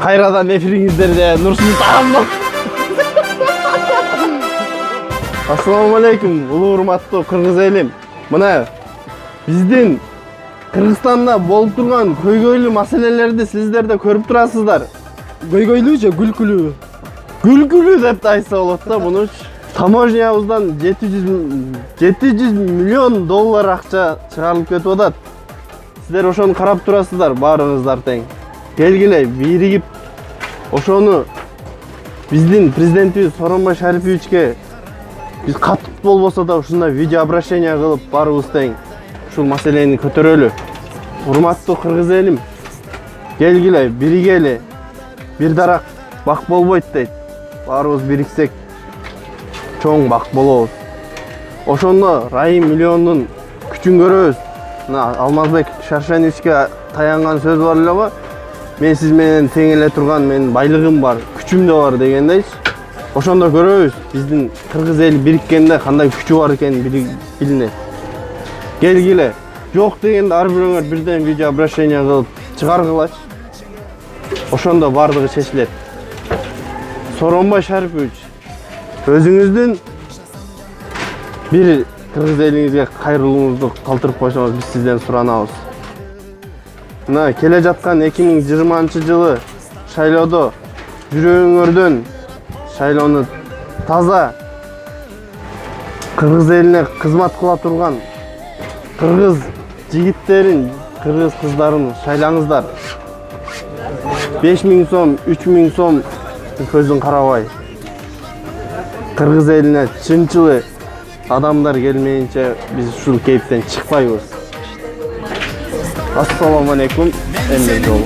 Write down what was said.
Kayradan efiringizlerde Nursultan. Assalamu alaikum, ulu urmаттуу Кыргыз элим. Мына биздин Кыргызстанда болуп турган көйгөйлүү маселелерди сиздер да көрүп турасыздар. Көйгөйлүү же күлкүлүү? Күлкүлүү деп да айтса болот да муну. Таможнябыздан 700 миллион доллар акча чыгарылып кетип атат. Сиздер ошону карап турасыздар баарыңыздар тең. Келгиле биригип ошону биздин президентибиз Сооронбай Шариповичке биз катып болбосо да ушундай видео обращение кылып баарыбыз тең ушул маселени көтөрөлү. Урматтуу кыргыз элим, келгиле биригели. Бир дарак бак болбойт дейт. Баарыбыз бириксек чоң бак болобуз. Ошондо Райым миллиондун күчүн көрөбүз. Мына Алмазбек Шаршеновичке таянган сөз бар элеби? Мен сиз менен тең эле турган, менин байлыгым бар, күчүм да бар дегендейчи. Ошондо көрөбүз биздин кыргыз эли бириккенде кандай күчү бар экенин билинет. Келгиле. Жок дегенде ар бирөөңөр бирден видео обращение кылып чыгаргылачы. Ошондо бардыгы чечилет. Сооронбай Шарипович, өзүңүздүн бир кыргыз элиңизге кайрылууңузду калтырып койсоңуз биз сизден суранабыз. Мына келе жаткан 2020-жылы шайлоодо жүрөгүңөрдөн шайлоону таза кыргыз элине кызмат кыла турган кыргыз жигиттерин, кыргыз кыздарын шайлаңыздар. 5000 сом, 3000 сом көзүн карабай. Кыргыз элине чынчылы адамдар келмейинче биз ушул кейптен чыкпайбыз. Ассаламу алейкум. Эмне жолу.